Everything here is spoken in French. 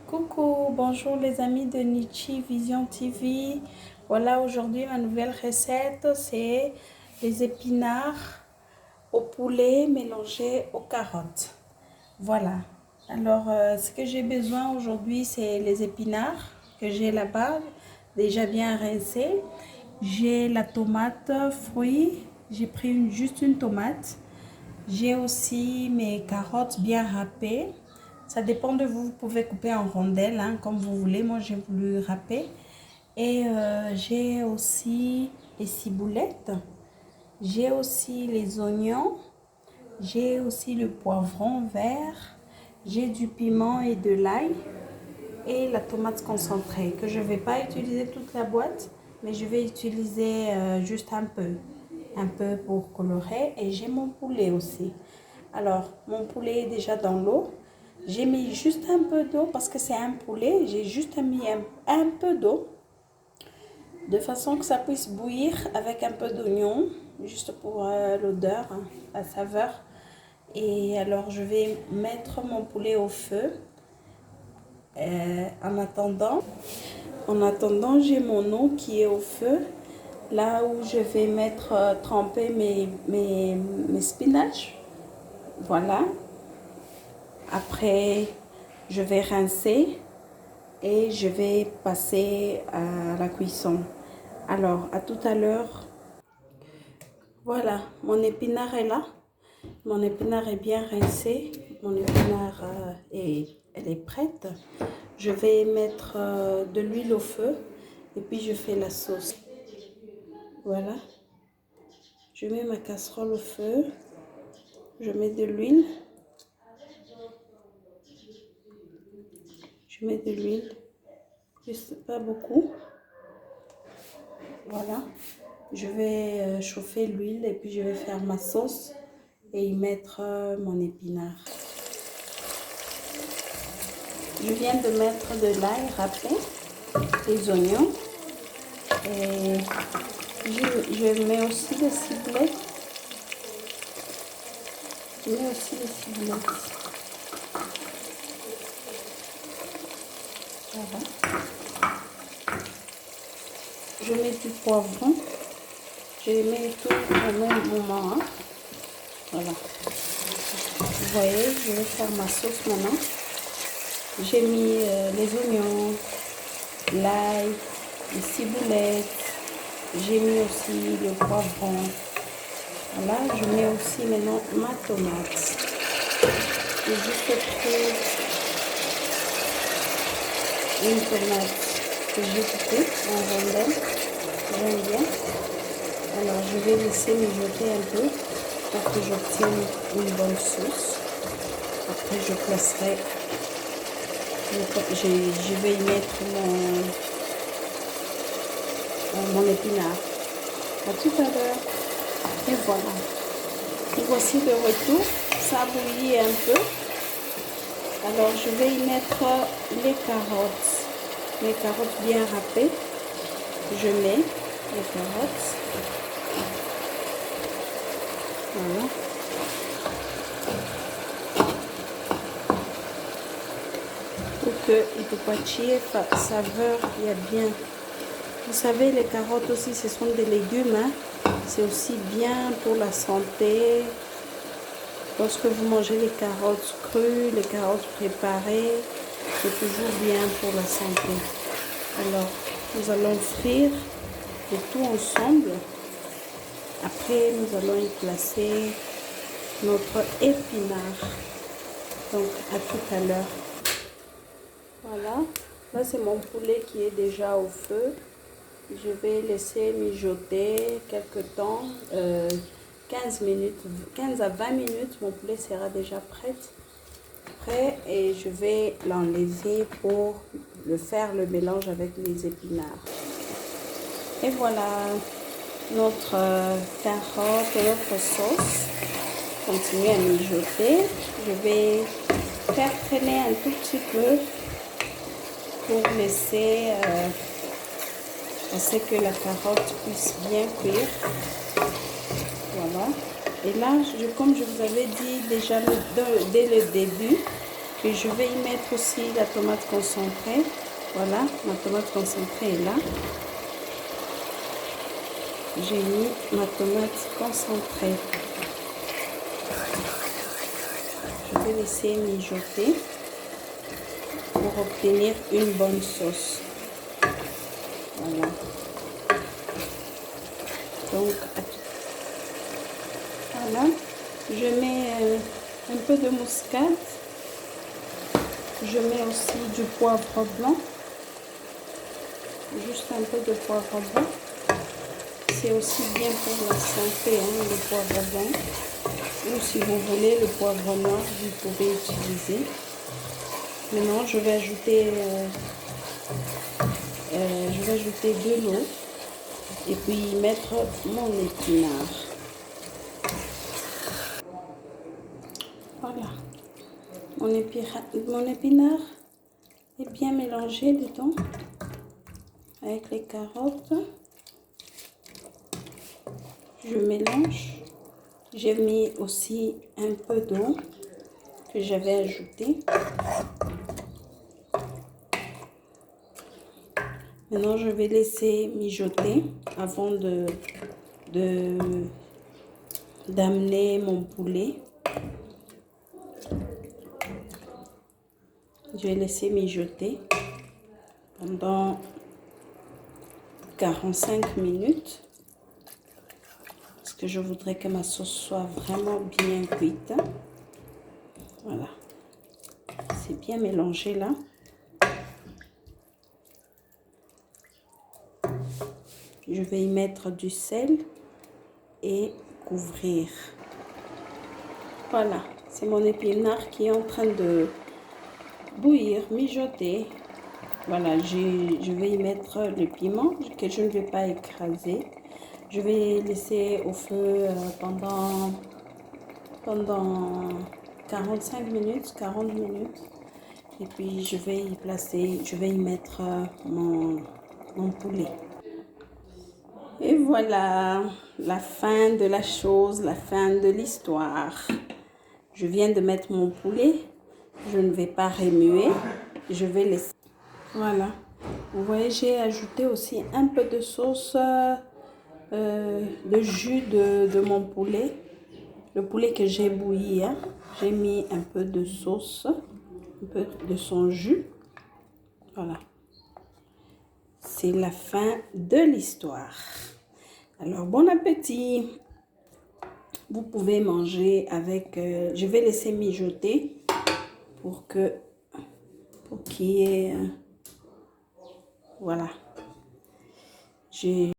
Coucou, bonjour les amis de Nichi Vision TV. Voilà, aujourd'hui ma nouvelle recette, c'est les épinards au poulet mélangés aux carottes. Voilà. Alors, ce que j'ai besoin aujourd'hui, c'est les épinards que j'ai là-bas, déjà bien rincés. J'ai la tomate fruit, j'ai pris juste une tomate. J'ai aussi mes carottes bien râpées. Ça dépend de vous, vous pouvez couper en rondelles, hein, comme vous voulez. Moi, j'ai voulu râper. Et j'ai aussi les ciboulettes. J'ai aussi les oignons. J'ai aussi le poivron vert. J'ai du piment et de l'ail. Et la tomate concentrée, que je ne vais pas utiliser toute la boîte, mais je vais utiliser juste un peu pour colorer. Et j'ai mon poulet aussi. Alors, mon poulet est déjà dans l'eau. J'ai mis juste un peu d'eau parce que c'est un poulet. J'ai juste mis un peu d'eau de façon que ça puisse bouillir avec un peu d'oignon, juste pour l'odeur, hein, la saveur. Et alors, je vais mettre mon poulet au feu. En attendant, j'ai mon eau qui est au feu. Là où je vais mettre tremper mes spinaches. Voilà. Après, je vais rincer et je vais passer à la cuisson. Alors, à tout à l'heure. Voilà, mon épinard est là. Mon épinard est bien rincé. Mon épinard, elle est prête. Je vais mettre de l'huile au feu et puis je fais la sauce. Voilà. Je mets ma casserole au feu. Je mets de l'huile. Je mets de l'huile. Juste pas beaucoup. Voilà. Je vais chauffer l'huile et puis je vais faire ma sauce et y mettre mon épinard. Je viens de mettre de l'ail râpé, des oignons et je mets aussi des ciboulettes. Je mets aussi des ciboulettes. Voilà. Je mets du poivron. Je mets tout au même moment. Hein. Voilà. Vous voyez, je vais faire ma sauce maintenant. J'ai mis les oignons, l'ail, les ciboulettes. J'ai mis aussi le poivron. Voilà, je mets aussi maintenant ma tomate. J'ai juste pris une tomate que j'ai coupée en rondelles. J'aime bien. Alors, je vais laisser mijoter un peu pour que j'obtienne une bonne sauce. Après, je placerai. Je vais y mettre mon épinard. À tout à l'heure. Et voilà. Et voici le retour. Ça bouillit un peu. Alors, je vais y mettre les carottes. Les carottes bien râpées. Je mets les carottes. Voilà. Pour que il pupaccie saveur, il y a bien. Vous savez, les carottes aussi, ce sont des légumes. Hein? C'est aussi bien pour la santé. Lorsque vous mangez les carottes crues, les carottes préparées, c'est toujours bien pour la santé. Alors, nous allons frire le tout ensemble. Après, nous allons y placer notre épinard. Donc, à tout à l'heure. Voilà. Là, c'est mon poulet qui est déjà au feu. Je vais laisser mijoter quelques temps. 15 à 20 minutes, mon poulet sera déjà prêt et je vais l'enlever pour faire le mélange avec les épinards. Et voilà notre carotte et notre sauce. Continue à mijoter. Je vais faire traîner un tout petit peu pour laisser que la carotte puisse bien cuire. Voilà. Et là, comme je vous avais dit déjà dès le début, Puis je vais y mettre aussi la tomate concentrée. Voilà, ma tomate concentrée est là. J'ai mis ma tomate concentrée. Je vais laisser mijoter pour obtenir une bonne sauce. Voilà. Donc, voilà. Je mets un peu de muscade. Je mets aussi du poivre blanc. Juste un peu de poivre blanc. C'est aussi bien pour la santé, hein, le poivre blanc. Ou si vous voulez le poivre noir, vous pouvez utiliser. Maintenant, je vais ajouter de l'eau et puis mettre mon épinard. Voilà. Mon épinard est bien mélangé dedans avec les carottes. Je mélange. J'ai mis aussi un peu d'eau que j'avais ajouté. Maintenant, je vais laisser mijoter avant d'amener mon poulet. Je vais laisser mijoter pendant 45 minutes. Parce que je voudrais que ma sauce soit vraiment bien cuite. Voilà. C'est bien mélangé là. Je vais y mettre du sel et couvrir. Voilà, c'est mon épinard qui est en train de bouillir, mijoter. Voilà, je vais y mettre le piment que je ne vais pas écraser. Je vais laisser au feu pendant 45 minutes, 40 minutes. Et puis je vais y mettre mon poulet. Et voilà, la fin de la chose, la fin de l'histoire. Je viens de mettre mon poulet. Je ne vais pas remuer. Je vais laisser. Voilà. Vous voyez, j'ai ajouté aussi un peu de sauce, le jus de mon poulet. Le poulet que j'ai bouilli, hein. J'ai mis un peu de sauce, un peu de son jus. Voilà. C'est la fin de l'histoire. Alors, bon appétit. Vous pouvez manger avec... je vais laisser mijoter pour qu'il y ait... voilà.